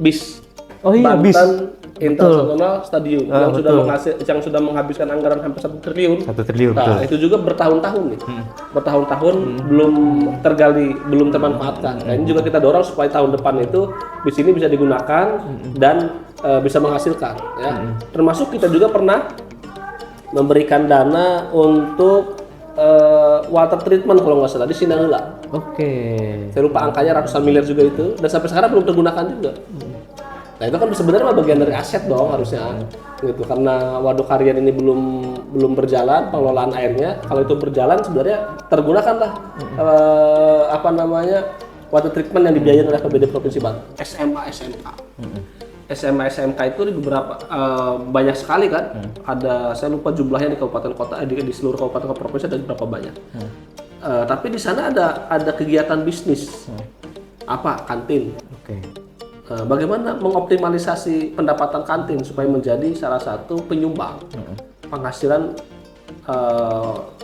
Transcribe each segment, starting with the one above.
BIS. Oh iya, BIS. Banten International Stadium yang sudah menghabiskan anggaran hampir 1 triliun. 1 triliun, Nah, betul. itu juga bertahun-tahun nih. Bertahun-tahun belum tergali, belum termanfaatkan. Nah, ini juga kita dorong supaya tahun depan itu BIS ini bisa digunakan dan bisa menghasilkan ya. Termasuk kita juga pernah memberikan dana untuk water treatment kalau nggak salah di Sinangula. Oke. Saya lupa angkanya, ratusan miliar juga itu, dan sampai sekarang belum tergunakan juga. Nah itu kan sebenarnya bagian dari aset dong harusnya, gitu. Karena waduk harian ini belum berjalan pengelolaan airnya. Kalau itu berjalan sebenarnya tergunakanlah water treatment yang dibiayain oleh APBD Provinsi Banten. SMA SMK itu di beberapa banyak sekali kan. Ada, saya lupa jumlahnya di kabupaten kota, di seluruh kabupaten provinsi ada berapa banyak. Tapi di sana ada kegiatan bisnis. Apa? Kantin. Oke. Bagaimana mengoptimalisasi pendapatan kantin supaya menjadi salah satu penyumbang penghasilan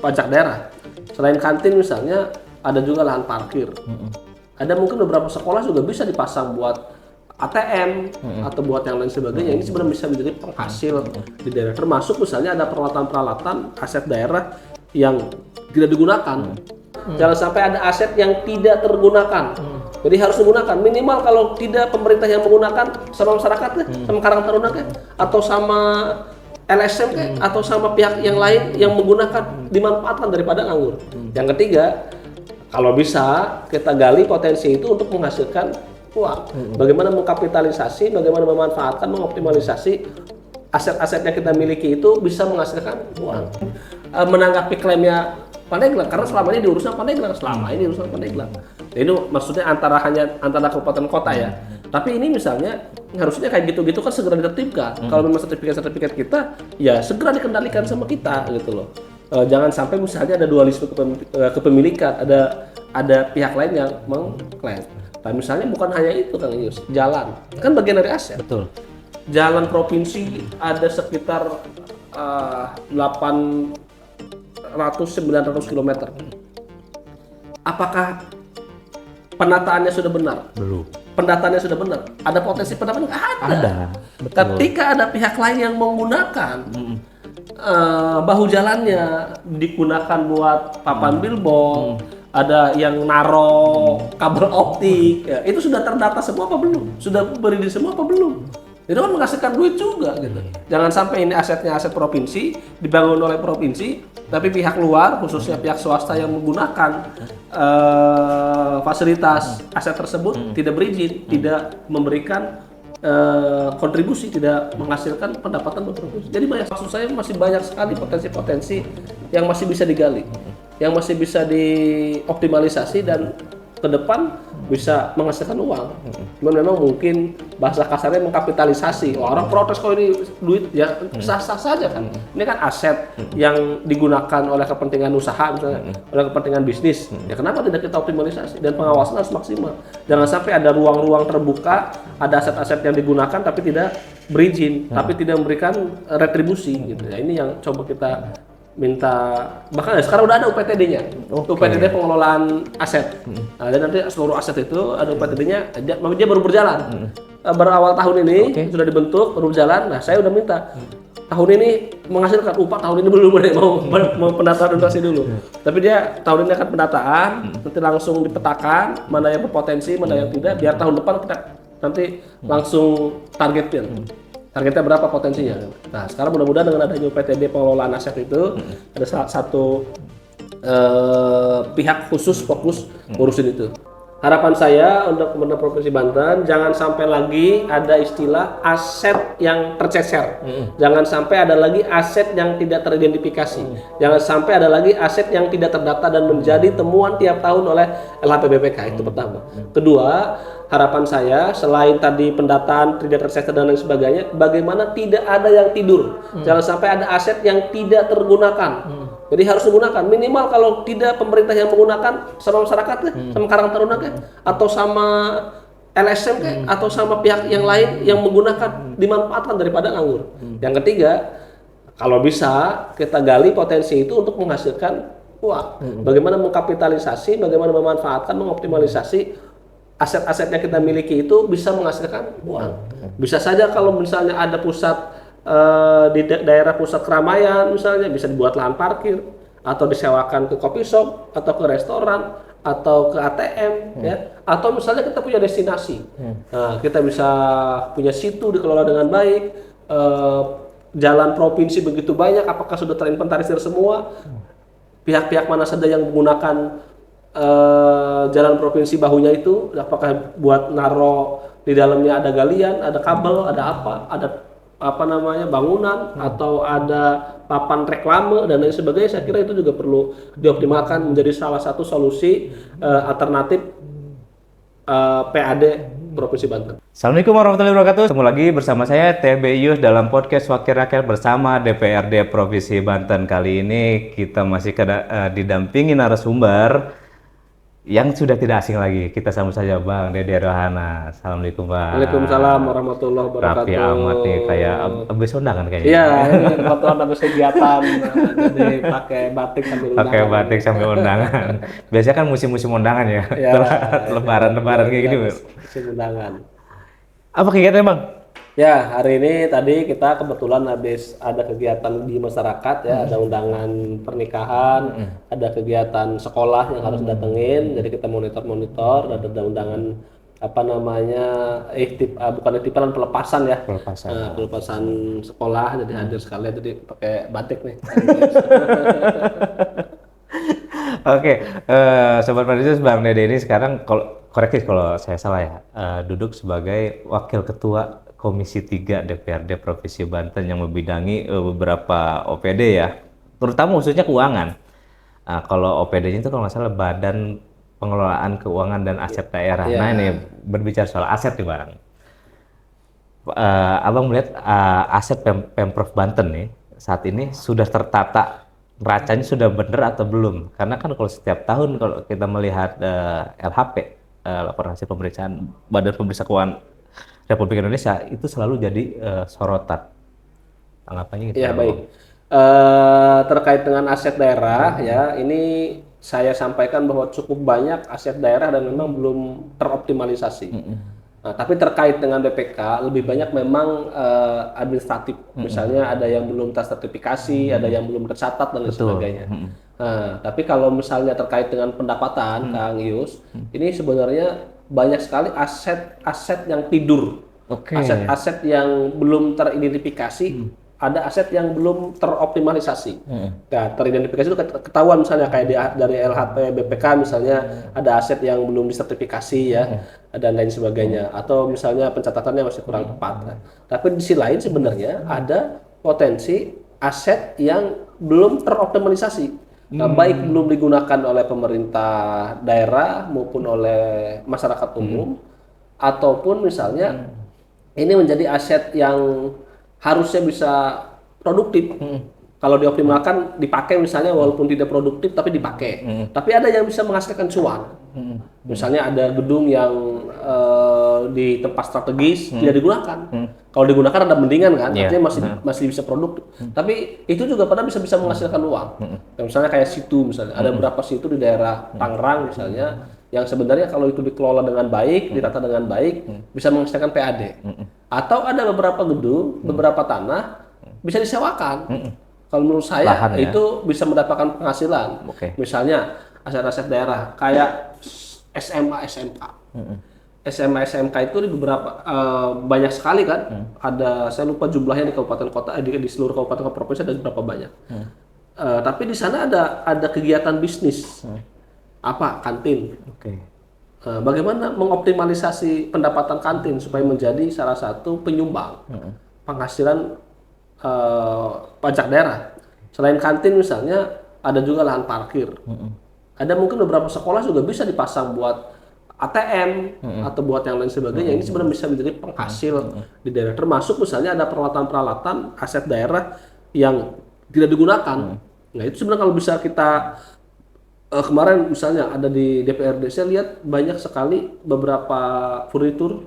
pajak daerah. Selain kantin misalnya ada juga lahan parkir. Ada mungkin beberapa sekolah juga bisa dipasang buat ATM atau buat yang lain sebagainya. Ini sebenarnya bisa menjadi penghasil di daerah. Termasuk misalnya ada peralatan-peralatan aset daerah yang tidak digunakan. Jangan sampai ada aset yang tidak tergunakan. Jadi harus digunakan. Minimal kalau tidak pemerintah yang menggunakan, sama masyarakat sama Karang Taruna atau sama LSM atau sama pihak yang lain yang menggunakan, dimanfaatkan daripada nganggur. Yang ketiga, kalau bisa kita gali potensi itu untuk menghasilkan uang. Bagaimana mengkapitalisasi, bagaimana memanfaatkan, mengoptimalisasi aset-aset yang kita miliki itu bisa menghasilkan uang. Menanggapi klaimnya Pandeglang, karena selama ini diurusnya Pandeglang. Jadi itu maksudnya antara kabupaten kota ya. Tapi ini misalnya harusnya kayak gitu-gitu kan segera ditertibkan. Kalau memang sertifikat kita ya segera dikendalikan sama kita gitu loh. Jangan sampai misalnya ada dualisme kepemilikan, ada pihak lain yang mengklaim. Nah, misalnya bukan hanya itu Kang Yus, jalan kan bagian dari aset. Betul. Jalan provinsi ada sekitar 900 km. Apakah penataannya sudah benar? Belum. Pendataannya sudah benar? Ada potensi pendataan? Ada. Betul. Ketika ada pihak lain yang menggunakan bahu jalannya digunakan buat papan billboard, ada yang naro kabel optik, ya, itu sudah terdata semua apa belum? Sudah berizin semua apa belum? Itu kan menghasilkan duit juga gitu. Jangan sampai ini asetnya aset provinsi, dibangun oleh provinsi, tapi pihak luar, khususnya pihak swasta yang menggunakan fasilitas aset tersebut tidak berizin, tidak memberikan kontribusi, tidak menghasilkan pendapatan buat provinsi. Jadi maksud saya masih banyak sekali potensi-potensi yang masih bisa digali, yang masih bisa dioptimalisasi dan ke depan bisa menghasilkan uang. Cuman memang mungkin bahasa kasarnya mengkapitalisasi. Orang protes kok ini duit, ya sah-sah saja kan. Ini kan aset yang digunakan oleh kepentingan usaha misalnya, oleh kepentingan bisnis. Ya kenapa tidak kita optimalisasi dan pengawasan harus maksimal. Jangan sampai ada ruang-ruang terbuka, ada aset-aset yang digunakan tapi tidak berizin, tapi tidak memberikan retribusi gitu. Ya ini yang coba kita minta, bahkan ya, sekarang udah ada UPTD-nya, UPTD pengelolaan aset. Nah, dan nanti seluruh aset itu ada UPTD-nya, dia baru berjalan. Berawal tahun ini sudah dibentuk, baru berjalan. Nah, saya udah minta tahun ini menghasilkan upah, tahun ini belum ada mau pendataan donasi dulu. Tapi dia tahun ini akan pendataan, nanti langsung dipetakan mana yang berpotensi, mana yang tidak, biar tahun depan kita nanti langsung targetin. Targetnya berapa potensinya? Nah, sekarang mudah-mudahan dengan adanya UPTD pengelolaan aset itu ada satu pihak khusus fokus ngurusin itu. Harapan saya untuk pemerintah Provinsi Banten jangan sampai lagi ada istilah aset yang tercecer. Jangan sampai ada lagi aset yang tidak teridentifikasi. Jangan sampai ada lagi aset yang tidak terdata dan menjadi temuan tiap tahun oleh LHPBPK. Itu pertama. Kedua, harapan saya selain tadi pendataan tidak tercecer dan lain sebagainya, bagaimana tidak ada yang tidur. Jangan sampai ada aset yang tidak tergunakan. Jadi harus digunakan. Minimal kalau tidak pemerintah yang menggunakan, sama masyarakat sama Karang Taruna atau sama LSM atau sama pihak yang lain yang menggunakan, dimanfaatkan daripada nganggur. Yang ketiga, kalau bisa kita gali potensi itu untuk menghasilkan uang. Bagaimana mengkapitalisasi, bagaimana memanfaatkan, mengoptimalisasi aset-aset yang kita miliki itu bisa menghasilkan uang. Bisa saja kalau misalnya ada pusat di daerah pusat keramaian misalnya bisa dibuat lahan parkir atau disewakan ke coffee shop atau ke restoran atau ke ATM ya, atau misalnya kita punya destinasi. Nah, kita bisa punya situ dikelola dengan baik. Jalan provinsi begitu banyak, apakah sudah terinventarisir semua? Pihak-pihak mana saja yang menggunakan jalan provinsi bahunya itu, apakah buat naro di dalamnya ada galian, ada kabel, ada bangunan atau ada papan reklame dan lain sebagainya. Saya kira itu juga perlu dioptimalkan menjadi salah satu solusi alternatif PAD Provinsi Banten. Assalamualaikum warahmatullahi wabarakatuh. Ketemu lagi bersama saya TB Yus dalam podcast Wakil Rakyat bersama DPRD Provinsi Banten. Kali ini kita masih didampingi narasumber yang sudah tidak asing lagi. Kita sambut saja Bang Dede Rohana. Assalamualaikum Bang. Waalaikumsalam warahmatullahi wabarakatuh. Rapi amat nih, kayak habis undangan kayaknya. Iya, ini kebetulan habis kegiatan, jadi pakai batik sambil undangan. Pakai batik sambil undangan. Biasanya kan musim-musim undangan ya, lebaran-lebaran kayak gini. Musim undangan. Apa kegiatannya Bang? Ya, hari ini tadi kita kebetulan habis ada kegiatan di masyarakat ya, ada undangan pernikahan, ada kegiatan sekolah yang harus datengin, jadi kita monitor, ada undangan bukan ihtifalan, pelepasan ya. Pelepasan sekolah, jadi hadir sekalian, jadi pakai batik nih. Oke, Sobat Perintis, Bang Dede ini sekarang, koreksi kalau saya salah ya, duduk sebagai Wakil Ketua Komisi 3 DPRD Provinsi Banten yang membidangi beberapa OPD ya, terutama khususnya keuangan. Kalau OPD-nya itu kalau nggak salah Badan Pengelolaan Keuangan dan Aset Daerah. Nah ini berbicara soal aset nih Bang. Abang melihat aset Pemprov Banten nih saat ini sudah tertata, racanya sudah benar atau belum? Karena kan kalau setiap tahun kalau kita melihat LHP, laporan hasil pemeriksaan Badan Pemeriksa Keuangan Republik Indonesia, itu selalu jadi sorotan. Tanggapannya gitu. Ya baik. Terkait dengan aset daerah ya, ini saya sampaikan bahwa cukup banyak aset daerah dan memang belum teroptimalisasi. Nah, tapi terkait dengan BPK lebih banyak memang administratif. Misalnya ada yang belum tersertifikasi, ada yang belum tercatat dan lain sebagainya. Nah, tapi kalau misalnya terkait dengan pendapatan, Kang Yus, ini sebenarnya banyak sekali aset-aset yang tidur, aset-aset yang belum teridentifikasi, ada aset yang belum teroptimalisasi. Nah, teridentifikasi itu ketahuan misalnya kayak dari LHP BPK misalnya ada aset yang belum disertifikasi ya, dan lain sebagainya, atau misalnya pencatatannya masih kurang tepat. Tapi di sisi lain sebenarnya ada potensi aset yang belum teroptimalisasi. Nah, baik belum digunakan oleh pemerintah daerah maupun oleh masyarakat umum, ataupun misalnya ini menjadi aset yang harusnya bisa produktif. Kalau dioptimalkan dipakai misalnya walaupun tidak produktif tapi dipakai. Tapi ada yang bisa menghasilkan cuan. Misalnya ada gedung yang di tempat strategis tidak digunakan. Kalau digunakan ada mendingan kan, artinya masih bisa produktif. Tapi itu juga pada bisa menghasilkan uang. Misalnya kayak situ misalnya, ada beberapa situ di daerah Tangerang misalnya, yang sebenarnya kalau itu dikelola dengan baik, ditata dengan baik, bisa menghasilkan PAD. Atau ada beberapa gedung, beberapa tanah bisa disewakan. Kalau menurut saya lahan, itu bisa mendapatkan penghasilan. Misalnya aset-aset daerah kayak SMA, SMK. SMA, SMK itu di beberapa banyak sekali kan. Ada, saya lupa jumlahnya di kabupaten kota, di seluruh kabupaten provinsi ada berapa banyak. Tapi di sana ada kegiatan bisnis. Apa? Kantin. Bagaimana mengoptimalisasi pendapatan kantin supaya menjadi salah satu penyumbang penghasilan pajak daerah. Selain kantin misalnya ada juga lahan parkir. Ada mungkin beberapa sekolah juga bisa dipasang buat ATM atau buat yang lain sebagainya. Ini sebenarnya bisa menjadi penghasil di daerah. Termasuk misalnya ada peralatan-peralatan aset daerah yang tidak digunakan. Nah itu sebenarnya kalau bisa kita kemarin misalnya ada di DPRD, saya lihat banyak sekali beberapa furnitur,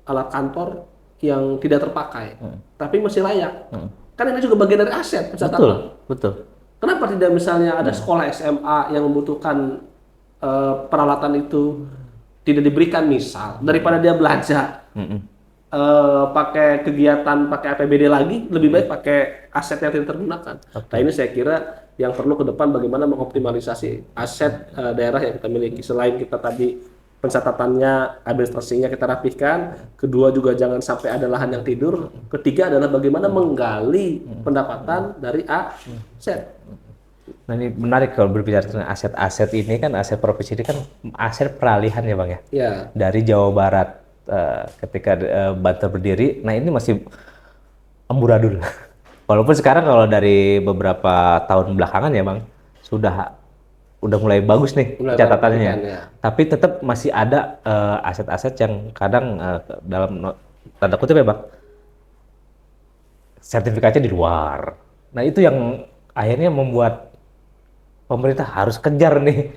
alat kantor yang tidak terpakai, tapi masih layak. Kan ini juga bagian dari aset pencatatan. Betul. Kenapa tidak misalnya ada sekolah SMA yang membutuhkan peralatan itu tidak diberikan, misal daripada dia belanja pakai kegiatan pakai APBD lagi, lebih baik pakai aset yang tidak tergunakan. Nah ini saya kira yang perlu ke depan bagaimana mengoptimalisasi aset daerah yang kita miliki. Selain kita tadi pencatatannya, administrasinya kita rapihkan, kedua juga jangan sampai ada lahan yang tidur, ketiga adalah bagaimana menggali pendapatan dari aset. Nah ini menarik kalau berbicara tentang aset-aset ini kan, aset provinsi ini kan aset peralihan ya Bang ya? Ya. Dari Jawa Barat ketika Banten berdiri, nah ini masih amburadul. Walaupun sekarang kalau dari beberapa tahun belakangan ya Bang, udah mulai bagus nih catatannya. Ya. Tapi tetap masih ada aset-aset yang kadang dalam tanda kutip ya Bang, sertifikatnya di luar. Nah itu yang akhirnya membuat pemerintah harus kejar nih.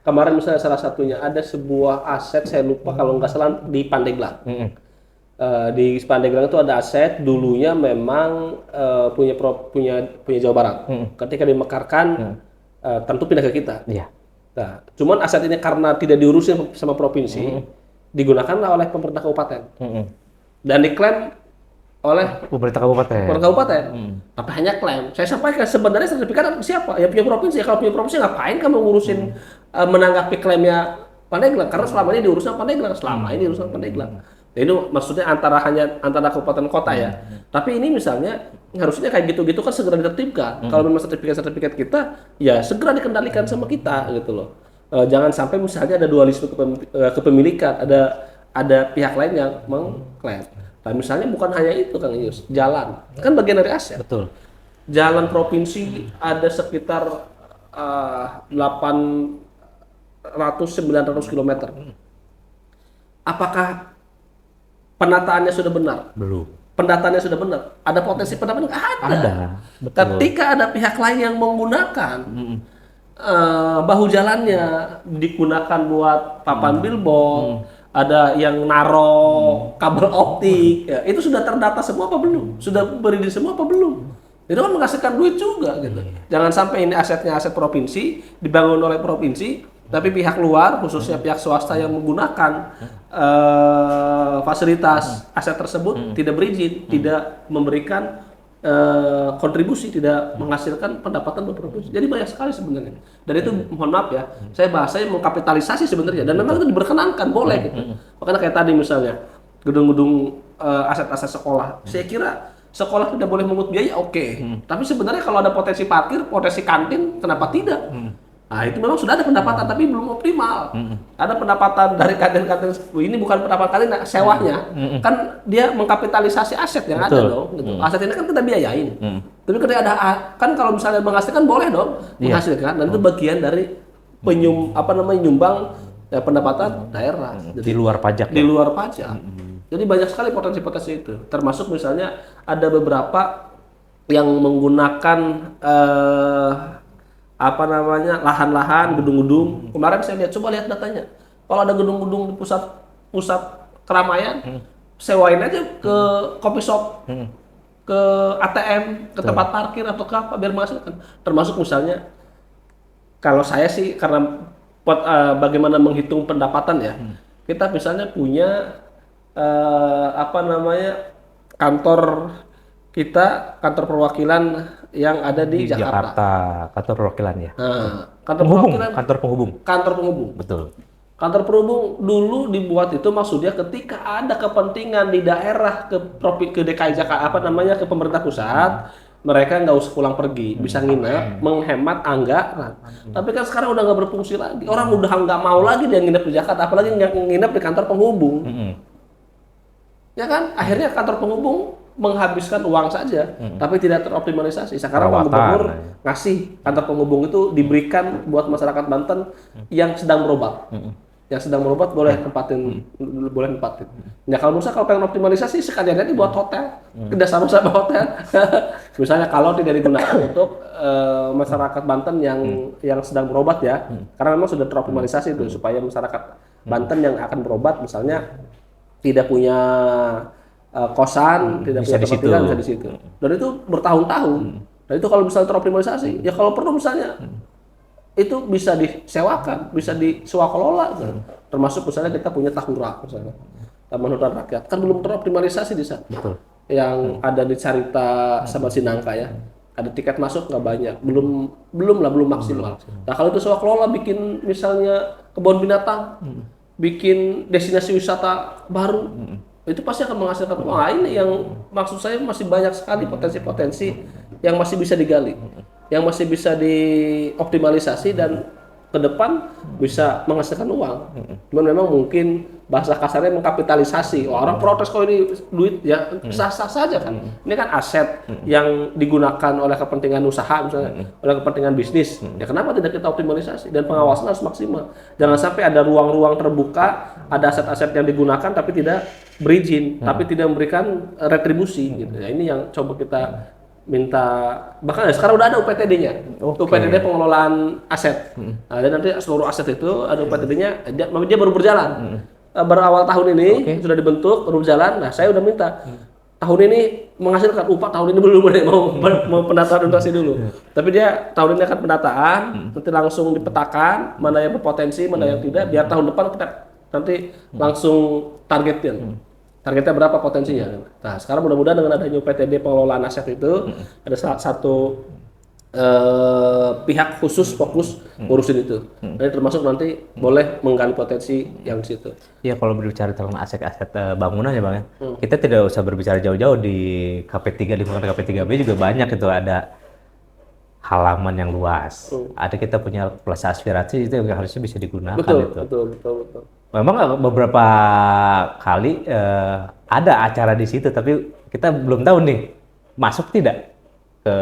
Kemarin misalnya salah satunya ada sebuah aset, saya lupa kalau nggak salah di Pandeglang. Di Pandeglang itu ada aset dulunya memang punya Jawa Barat. Ketika dimekarkan tentu pindah ke kita. Nah, cuman aset ini karena tidak diurusin sama provinsi, digunakanlah oleh pemerintah kabupaten. Dan diklaim oleh pemerintah kabupaten. Tapi hanya klaim. Saya sampaikan sebenarnya sertifikat siapa? Ya punya provinsi. Kalau punya provinsi ngapain kamu ngurusin menanggapi klaimnya Pandeglang? Karena selama ini diurusnya Pandeglang, Nah, itu maksudnya antara kabupaten kota ya. Tapi ini misalnya harusnya kayak gitu-gitu kan segera ditertibkan. Kalau memang sertifikat kita ya segera dikendalikan sama kita gitu loh. Jangan sampai misalnya ada dualisme kepemilikan, ada pihak lain yang mengklaim. Nah, misalnya bukan hanya itu Kang Yus, jalan kan bagian dari aset. Betul. Jalan provinsi ada sekitar 800-900 km. Apakah penataannya sudah benar? Belum. Pendataannya sudah benar? Ada potensi pendapat? Ada. Betul. Ketika ada pihak lain yang menggunakan bahu jalannya digunakan buat papan billboard, ada yang naro kabel optik, ya, itu sudah terdata semua apa belum? Sudah berizin semua apa belum? Itu kan menghasilkan duit juga gitu. Jangan sampai ini asetnya aset provinsi, dibangun oleh provinsi, tapi pihak luar, khususnya pihak swasta yang menggunakan fasilitas aset tersebut tidak berizin, tidak memberikan kontribusi, tidak menghasilkan pendapatan berproduksi. Jadi banyak sekali sebenarnya. Dan itu mohon maaf ya, saya bahasanya mengkapitalisasi sebenarnya. Dan memang itu diperkenankan, boleh gitu. Makanya kayak tadi misalnya gedung-gedung aset-aset sekolah. Saya kira sekolah tidak boleh mengut biaya, oke. Tapi sebenarnya kalau ada potensi parkir, potensi kantin, kenapa tidak? Nah itu memang sudah ada pendapatan tapi belum optimal. Ada pendapatan dari kantin-kantin, ini bukan pendapatan kantin, sewanya. Kan dia mengkapitalisasi aset yang ada dong. Gitu. Aset ini kan kita biayain. Tapi ketika ada, kan kalau misalnya menghasilkan boleh dong menghasilkan. Dan itu bagian dari nyumbang pendapatan daerah. Di luar pajak. Di luar pajak. Jadi banyak sekali potensi-potensi itu. Termasuk misalnya ada beberapa yang menggunakan lahan-lahan, gedung-gedung. Kemarin saya coba lihat datanya. Kalau ada gedung-gedung di pusat keramaian, sewain aja ke coffee shop, ke ATM, ke tempat parkir atau ke apa biar menghasilkan. Termasuk misalnya, kalau saya sih karena bagaimana menghitung pendapatan ya, kita misalnya punya kantor perwakilan yang ada di Jakarta. Kantor perwakilannya. Kantor penghubung. Betul. Kantor penghubung dulu dibuat itu maksudnya ketika ada kepentingan di daerah ke DKI Jakarta ke pemerintah pusat, mereka nggak usah pulang pergi, bisa nginep, menghemat anggaran. Tapi kan sekarang udah nggak berfungsi lagi. Orang udah nggak mau lagi dia nginep di Jakarta, apalagi nginep di kantor penghubung. Ya kan, akhirnya kantor penghubung menghabiskan uang saja, tapi tidak teroptimalisasi. Sekarang Pak Gubernur ngasih kantor penghubung itu diberikan buat masyarakat Banten yang sedang berobat. Yang sedang berobat boleh tempatin. Ya kalau pengen optimalisasi sekalian aja buat hotel, kerjasama sama hotel. Misalnya kalau tidak digunakan untuk masyarakat Banten yang sedang berobat ya, karena memang sudah teroptimalisasi itu supaya masyarakat Banten yang akan berobat misalnya tidak punya kosan, tidak punya tempat tinggal bisa di situ. Dan itu bertahun-tahun. Dan itu kalau misalnya teroptimalisasi, ya kalau perlu misalnya itu bisa disewakan, bisa disewa kelola, termasuk misalnya kita punya tahura misalnya, Taman Hutan Rakyat, kan belum teroptimalisasi di sana. Betul. Yang ada di Carita sama Sinangka ya, ada tiket masuk nggak banyak, belum maksimal. Nah kalau itu sewa kelola bikin misalnya kebun binatang, bikin destinasi wisata baru, itu pasti akan menghasilkan uang. Nah, ini yang maksud saya masih banyak sekali potensi-potensi yang masih bisa digali, yang masih bisa dioptimalisasi dan ke depan bisa menghasilkan uang. Cuman memang mungkin bahasa kasarnya mengkapitalisasi. Wah, orang protes kok ini duit ya sah-sah saja kan. Ini kan aset yang digunakan oleh kepentingan usaha misalnya, oleh kepentingan bisnis. Ya kenapa tidak kita optimalisasi dan pengawasan harus maksimal. Jangan sampai ada ruang-ruang terbuka, ada aset-aset yang digunakan tapi tidak berizin, tapi tidak memberikan retribusi gitu. Ya ini yang coba kita minta, bahkan sekarang udah ada UPTD-nya, UPTD pengelolaan aset. Nah, dan nanti seluruh aset itu ada UPTD-nya, dia baru berjalan. Berawal tahun ini sudah dibentuk, baru berjalan. Nah, saya udah minta tahun ini menghasilkan upah, tahun ini belum ada mau pendataan donasi dulu. Tapi dia tahun ini akan pendataan, nanti langsung dipetakan mana yang berpotensi, mana yang tidak, biar tahun depan kita nanti langsung targetin. Targetnya berapa potensinya. Nah, sekarang mudah-mudahan dengan adanya UPTD pengelolaan aset itu ada satu pihak khusus fokus ngurusin itu. Jadi termasuk nanti boleh menggali potensi yang di situ. Iya, kalau berbicara tentang aset-aset bangunan ya Bang ya. Kita tidak usah berbicara jauh-jauh di KP3, lingkungan KP3B juga banyak itu, ada halaman yang luas. Ada kita punya plaza aspirasi itu yang harusnya bisa digunakan itu. Betul. Memang beberapa kali ada acara di situ, tapi kita belum tahu nih masuk tidak ke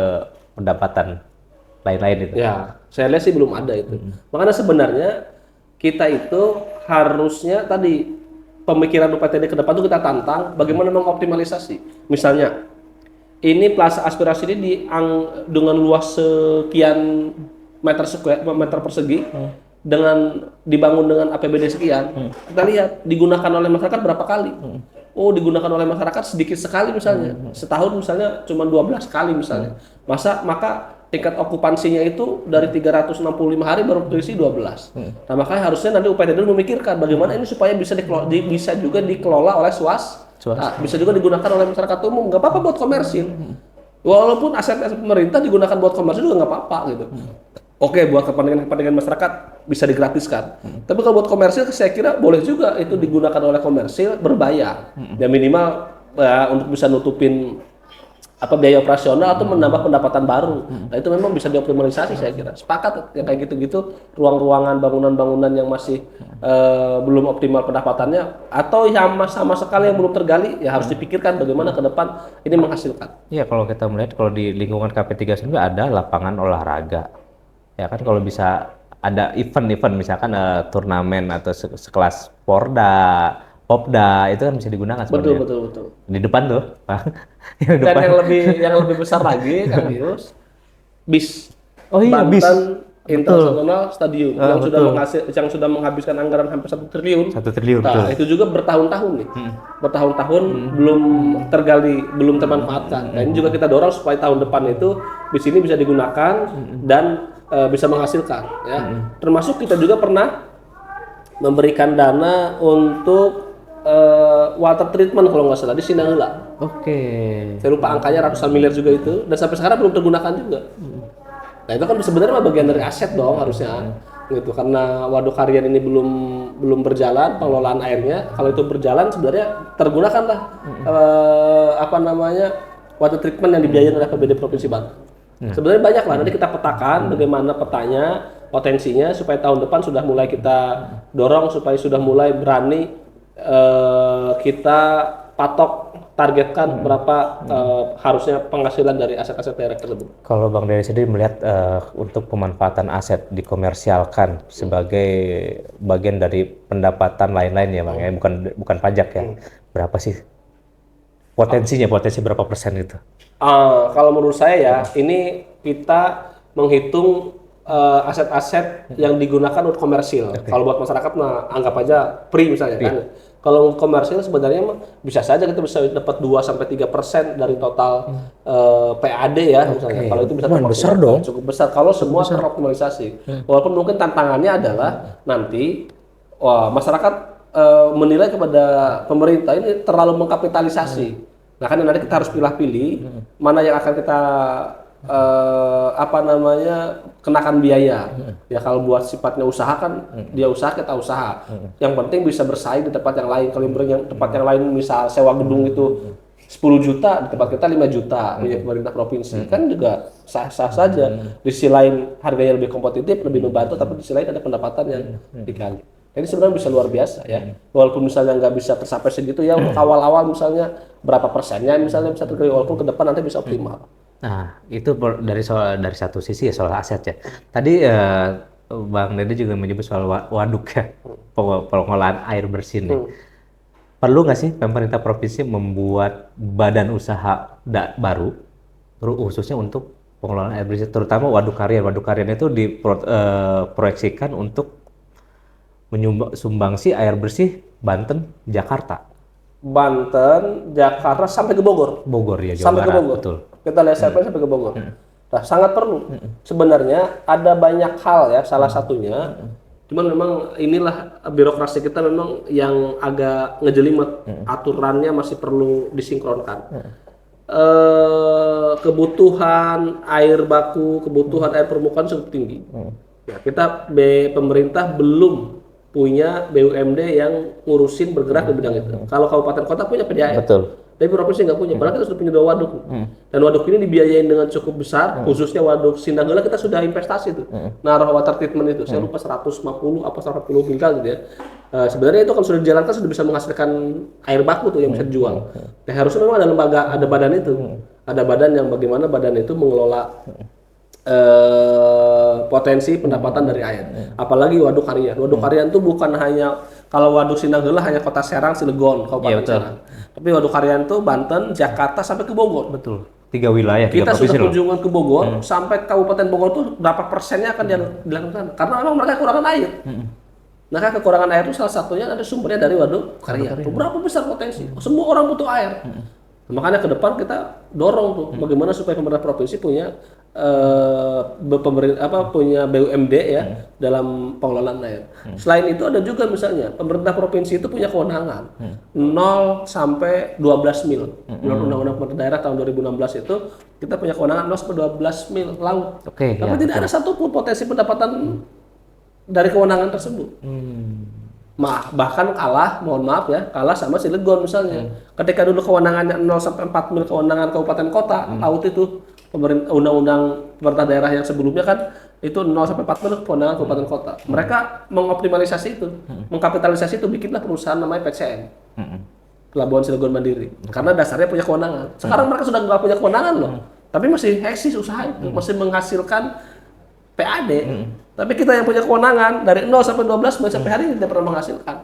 pendapatan lain-lain itu. Ya, saya lihat sih belum ada itu. Makanya sebenarnya kita itu harusnya tadi pemikiran UPTD ke depan itu kita tantang bagaimana mengoptimalisasi. Misalnya ini plaza aspirasi ini dengan luas sekian meter persegi. Dengan dibangun dengan APBD sekian, kita lihat digunakan oleh masyarakat berapa kali. Oh, digunakan oleh masyarakat sedikit sekali misalnya. Setahun misalnya cuma 12 kali misalnya. Maka tingkat okupansinya itu dari 365 hari baru terisi 12. Nah, makanya harusnya nanti UPTD memikirkan bagaimana ini supaya bisa juga dikelola oleh swasta. Bisa juga digunakan oleh masyarakat umum. Nggak apa-apa buat komersil. Walaupun aset pemerintah digunakan buat komersil juga nggak apa-apa gitu. Oke, buat kepentingan masyarakat bisa digratiskan. Tapi kalau buat komersil, saya kira boleh juga itu digunakan oleh komersil berbayar. Ya minimal untuk bisa nutupin biaya operasional atau menambah pendapatan baru. Nah itu memang bisa dioptimalisasi saya kira. Sepakat ya kayak gitu-gitu, ruang-ruangan bangunan-bangunan yang masih belum optimal pendapatannya atau yang sama sekali yang belum tergali ya harus dipikirkan bagaimana ke depan ini menghasilkan. Iya, kalau kita melihat kalau di lingkungan KP3 sendiri ada lapangan olahraga. Ya kan, kalau bisa ada event-event misalkan turnamen atau sekelas Popda itu kan bisa digunakan sebenarnya. Betul. Di depan tuh, Dan yang lebih besar lagi kan Yus, BIS. Oh iya, BIS. Banten International Stadium yang sudah menghabiskan anggaran hampir 1 triliun. 1 triliun. Nah, itu juga bertahun-tahun nih. Bertahun-tahun belum tergali, belum termanfaatkan. Nah, ini juga kita dorong supaya tahun depan itu BIS ini bisa digunakan dan bisa menghasilkan ya. Termasuk kita juga pernah memberikan dana untuk water treatment kalau nggak salah di Sinangula. Oke. Saya lupa angkanya, ratusan miliar juga itu, dan sampai sekarang belum tergunakan juga. Nah itu kan sebenarnya bagian dari aset dong harusnya, gitu. Karena waduk harian ini belum berjalan pengelolaan airnya. Kalau itu berjalan sebenarnya tergunakanlah water treatment yang dibiayain oleh APBD Provinsi Banten. Sebenarnya banyak lah, nanti kita petakan bagaimana petanya, potensinya supaya tahun depan sudah mulai kita dorong supaya sudah mulai berani kita patok targetkan berapa harusnya penghasilan dari aset-aset daerah tersebut. Kalau Bang Dery sendiri melihat untuk pemanfaatan aset dikomersialkan sebagai bagian dari pendapatan lain-lain ya Bang ya, bukan pajak ya. Berapa sih potensi berapa persen itu? Kalau menurut saya ya, ini kita menghitung aset-aset yang digunakan untuk komersil. Kalau buat masyarakat, nah anggap aja free misalnya kan. Kalau komersil sebenarnya mah bisa saja kita bisa dapat 2-3% dari total PAD ya misalnya. Kalau itu bisa besar dong. cukup besar kalau semua teroptimalisasi. Walaupun mungkin tantangannya adalah nanti masyarakat menilai kepada pemerintah ini terlalu mengkapitalisasi. Nah kan nanti kita harus pilih-pilih mana yang akan kita kenakan biaya. Ya kalau buat sifatnya usaha kan dia usaha kita usaha. Yang penting bisa bersaing di tempat yang lain. Kalau yang tempat yang lain misal sewa gedung itu 10 juta, di tempat kita 5 juta punya pemerintah provinsi kan juga sah-sah saja. Di sisi lain harganya lebih kompetitif, lebih membantu, tapi di sisi lain ada pendapatan yang digali. Jadi sebenarnya bisa luar biasa ya. Walaupun misalnya nggak bisa tercapai segitu ya untuk awal-awal misalnya berapa persennya misalnya bisa tergali, walaupun ke depan nanti bisa optimal. Nah, itu dari satu sisi ya soal aset ya. Tadi Bang Dede juga menyebut soal waduk ya, pengelolaan air bersih nih. Perlu nggak sih pemerintah provinsi membuat badan usaha baru khususnya untuk pengelolaan air bersih, terutama waduk harian. Waduk harian itu diproyeksikan untuk sumbangsi air bersih Banten, Jakarta. Banten, Jakarta sampai ke Bogor. Bogor ya, Jawa sampai Barat. ke Bogor. Betul. Kita lihat sampai ke Bogor. Nah, sangat perlu. Sebenarnya ada banyak hal ya, salah satunya. Cuman memang inilah birokrasi kita memang yang agak ngejelimet. Aturannya masih perlu disinkronkan. Kebutuhan air baku, kebutuhan air permukaan cukup tinggi. Ya, pemerintah belum punya BUMD yang ngurusin bergerak di bidang itu. Kalau kabupaten kota punya PDAM. Betul. Tapi provinsi nggak punya. Padahal kita sudah punya 2 waduk. Dan waduk ini dibiayain dengan cukup besar, khususnya waduk Sindanggala kita sudah investasi tuh. Naruh water treatment itu, saya lupa 150 apa 140 miliar gitu ya. Sebenarnya itu kan sudah dijalankan sudah bisa menghasilkan air baku tuh yang bisa dijual. Nah, harusnya memang ada lembaga, ada badan itu. Ada badan yang bagaimana badan itu mengelola potensi pendapatan dari air. Apalagi waduk harian. Waduk harian itu bukan hanya kalau waduk Sindanggala hanya kota Serang, Cilegon, Kabupaten Serang. Tapi waduk harian itu Banten, Jakarta sampai ke Bogor. Betul. 3 wilayah, 3 kita provinsi sudah loh. kunjungan ke Bogor sampai Kabupaten Bogor tuh berapa persennya akan dilakukan karena memang mereka kekurangan air. Nah, kekurangan air itu salah satunya ada sumbernya dari waduk harian. Berapa besar potensi? Semua orang butuh air. Makanya ke depan kita dorong tuh bagaimana supaya pemerintah provinsi punya punya BUMD ya dalam pengelolaan air. Selain itu ada juga misalnya pemerintah provinsi itu punya kewenangan 0 sampai 12 mil. Menurut Undang-Undang Pemerintah Daerah tahun 2016 itu kita punya kewenangan 0 sampai 12 mil laut. Tapi tidak ada satupun potensi pendapatan dari kewenangan tersebut. Bahkan kalah, mohon maaf ya, kalah sama Cilegon misalnya. Ketika dulu kewenangannya 0 sampai 4 mil kewenangan kabupaten kota, laut itu undang-undang pemerintah daerah yang sebelumnya kan itu 0 sampai 4 mil kewenangan kabupaten kota. Mereka mengoptimalisasi itu, mengkapitalisasi itu, bikinlah perusahaan namanya PCM. Pelabuhan Cilegon Mandiri. Karena dasarnya punya kewenangan. Sekarang mereka sudah nggak punya kewenangan loh. Tapi masih eksis usaha itu, masih menghasilkan PAD. Tapi kita yang punya kewenangan dari 0 sampai 12 sampai hari ini tidak pernah menghasilkan.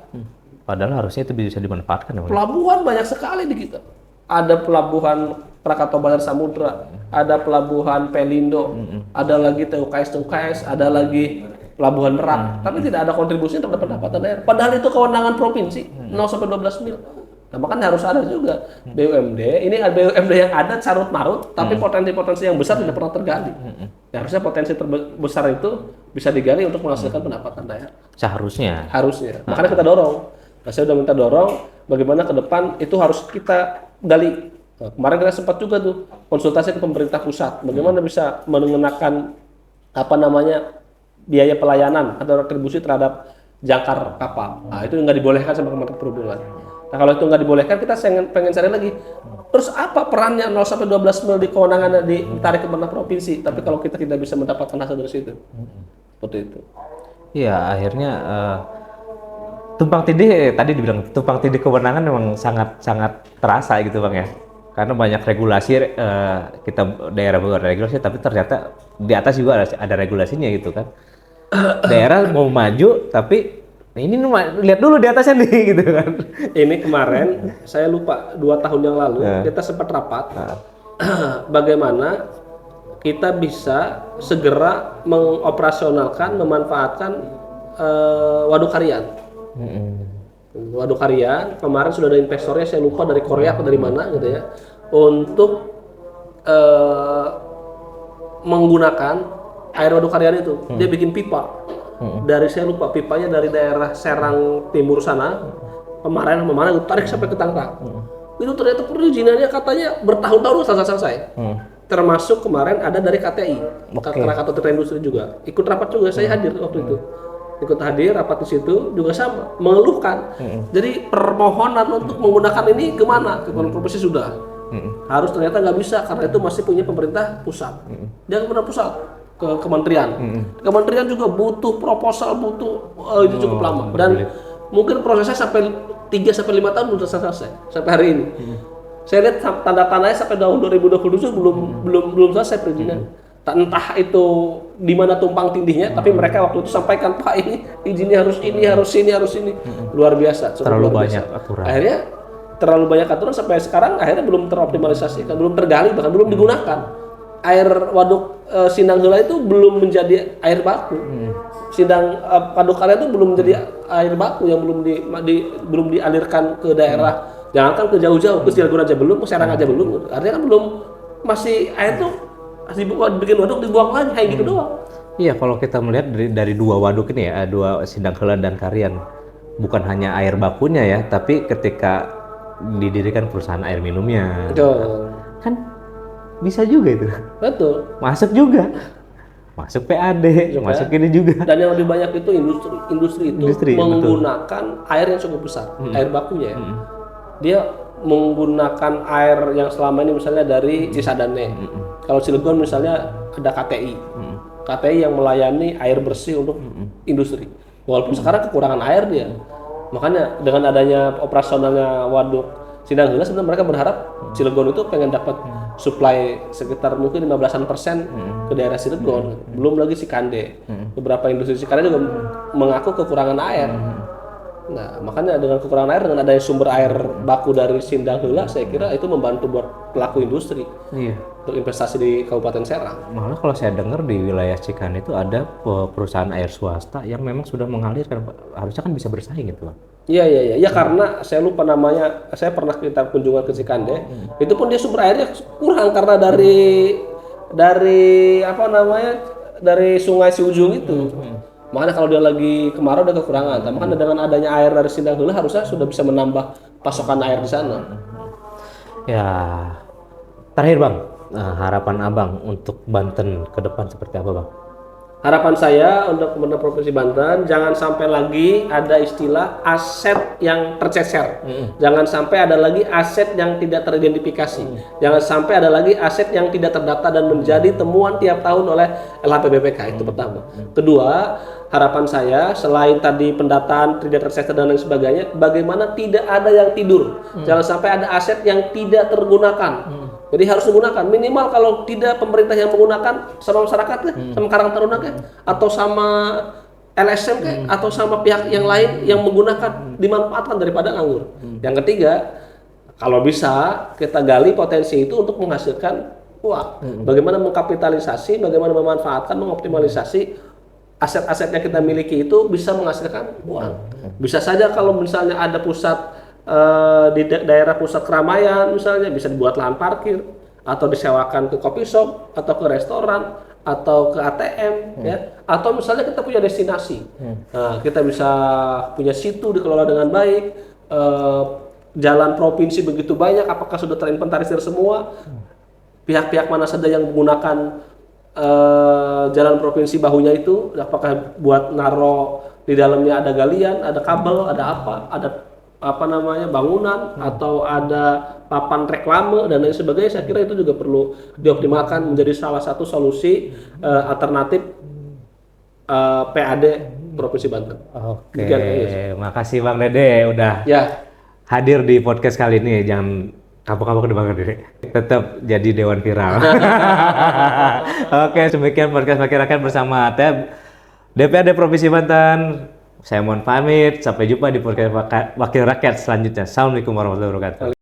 Padahal harusnya itu bisa dimanfaatkan. Pelabuhan banyak sekali di kita. Ada pelabuhan Krakatau Banar Samudra, ada pelabuhan Pelindo, ada lagi TUKS, ada lagi pelabuhan Merak. Tapi tidak ada kontribusi terhadap pendapatan daerah. Padahal itu kewenangan provinsi 0 sampai 12 mil. Nah, makanya harus ada juga BUMD. Ini BUMD yang ada carut marut, tapi potensi-potensi yang besar tidak pernah tergali. Ya, harusnya potensi terbesar itu bisa digali untuk menghasilkan pendapatan daerah. Seharusnya. Harusnya. Makanya kita dorong. Nah, saya sudah minta dorong bagaimana ke depan itu harus kita gali. Nah, kemarin kita sempat juga tuh konsultasi ke pemerintah pusat. Bagaimana bisa mengenakan biaya pelayanan atau retribusi terhadap jangkar kapal. Nah, itu nggak dibolehkan sama Kementerian Perhubungan. Nah, kalau itu nggak dibolehkan, kita pengen cari lagi. Terus apa perannya 0 sampai 12 mil di kewenangan ditarik ke pemerintah provinsi? Tapi kalau kita tidak bisa mendapatkan hasil dari situ, seperti itu. Iya, akhirnya tumpang tindih tadi dibilang tumpang tindih kewenangan memang sangat terasa gitu Bang ya. Karena banyak regulasi kita daerah buat regulasi, tapi ternyata di atas juga ada regulasinya gitu kan. Daerah mau maju tapi ini lihat dulu di atasnya nih gitu kan. Ini kemarin saya lupa 2 tahun yang lalu kita sempat rapat bagaimana kita bisa segera mengoperasionalkan, memanfaatkan waduk harian. Waduk Harian kemarin sudah ada investornya, saya lupa dari Korea atau dari mana gitu ya, untuk menggunakan air waduk Harian itu. Dia bikin pipa dari, saya lupa, pipanya dari daerah Serang Timur sana, kemarin tarik sampai ke Tangerang. Itu ternyata perizinannya katanya bertahun-tahun selesai. Termasuk kemarin ada dari KTI, Krakatau Tirta Industri juga ikut rapat juga, saya hadir waktu itu, ikut hadir rapat di situ juga sama mengeluhkan. Jadi permohonan untuk menggunakan ini kemana? Ke provinsi sudah, harus ternyata nggak bisa karena itu masih punya pemerintah pusat. Dia pemerintah pusat ke kementerian, kementerian juga butuh proposal, itu cukup lama dan mungkin prosesnya sampai 3-5 tahun belum selesai sampai hari ini. Saya lihat tanda-tandanya sampai tahun 2027 belum selesai perizinan. Entah itu di mana tumpang tindihnya, tapi mereka waktu itu sampaikan, Pak, ini izinnya harus ini, harus ini. Luar biasa. Terlalu banyak aturan. Akhirnya terlalu banyak aturan sampai sekarang akhirnya belum teroptimalisasi, belum tergali, bahkan belum digunakan. Air waduk Sindang Heula itu belum menjadi air baku. Waduk Harian itu belum menjadi air baku yang belum dialirkan ke daerah. Jangankan ke jauh-jauh, ke Cilegon aja belum, ke Serang aja belum. Artinya kan belum, masih air tuh bikin waduk dibuang lagi kayak gitu doang. Iya, kalau kita melihat dari dua waduk ini ya, dua Sindang Heula dan Karian, bukan hanya air bakunya ya, tapi ketika didirikan perusahaan air minumnya, Betul. kan bisa juga itu. Betul. Masuk juga. Masuk PAD, juga. masuk ini juga. Dan yang lebih banyak itu industri itu menggunakan air yang cukup besar, air bakunya ya. Dia menggunakan air yang selama ini misalnya dari Cisadane. Kalau Cilegon misalnya ada KTI. KTI yang melayani air bersih untuk industri. Walaupun sekarang kekurangan air dia. Makanya dengan adanya operasionalnya waduk Sindang Heula, sebenarnya mereka berharap Cilegon itu pengen dapat supply sekitar mungkin 15% ke daerah Cilegon. Belum lagi Cikande. Beberapa industri Cikande juga mengaku kekurangan air. Nah, makanya dengan kekurangan air, dengan adanya sumber air baku dari Sindang Heula, saya kira itu membantu buat pelaku industri untuk investasi di Kabupaten Serang. Malah kalau saya dengar di wilayah Cikande itu ada perusahaan air swasta yang memang sudah mengalirkan, harusnya kan bisa bersaing gitu, Pak. Iya, karena saya lupa namanya, saya pernah kita kunjungan ke Cikande, itu pun dia sumber airnya kurang karena dari sungai Ciujung itu. Makanya kalau dia lagi kemarau dia kekurangan. Makanya dengan adanya air dari Sindang Heula harusnya sudah bisa menambah pasokan air di sana. Ya, terakhir Bang, harapan Abang untuk Banten ke depan seperti apa Bang? Harapan saya untuk pemerintah Provinsi Banten, jangan sampai lagi ada istilah aset yang tercecer. Jangan sampai ada lagi aset yang tidak teridentifikasi. Jangan sampai ada lagi aset yang tidak terdata dan menjadi temuan tiap tahun oleh LHPBPK. Itu pertama. Kedua, harapan saya selain tadi pendataan tidak tercecer dan lain sebagainya, bagaimana tidak ada yang tidur. Jangan sampai ada aset yang tidak tergunakan. Jadi harus digunakan, minimal kalau tidak pemerintah yang menggunakan, sama masyarakat sama Karang Taruna atau sama LSM atau sama pihak yang lain yang menggunakan, dimanfaatkan daripada nganggur. Yang ketiga, kalau bisa kita gali potensi itu untuk menghasilkan uang. Bagaimana mengkapitalisasi, bagaimana memanfaatkan, mengoptimalisasi aset-aset yang kita miliki itu bisa menghasilkan uang. Bisa saja kalau misalnya ada pusat di daerah pusat keramaian misalnya, bisa dibuat lahan parkir atau disewakan ke coffee shop atau ke restoran atau ke ATM ya, atau misalnya kita punya destinasi, kita bisa punya situ dikelola dengan baik. Jalan provinsi begitu banyak, apakah sudah terinventarisir semua? Pihak-pihak mana saja yang menggunakan jalan provinsi bahunya itu? Apakah buat naro di dalamnya ada galian, ada kabel, ada bangunan atau ada papan reklame dan lain sebagainya. Saya kira itu juga perlu dioptimalkan menjadi salah satu solusi alternatif PAD Provinsi Banten. Oke, makasih Bang Dede udah hadir di podcast kali ini. Jangan kapok-kapok di Bang Dede, tetap jadi dewan viral. Oke, demikian podcast Wakil Rakyat bersama DPRD Provinsi Banten. Saya mohon pamit, sampai jumpa di podcast Wakil Rakyat selanjutnya. Assalamualaikum warahmatullahi wabarakatuh.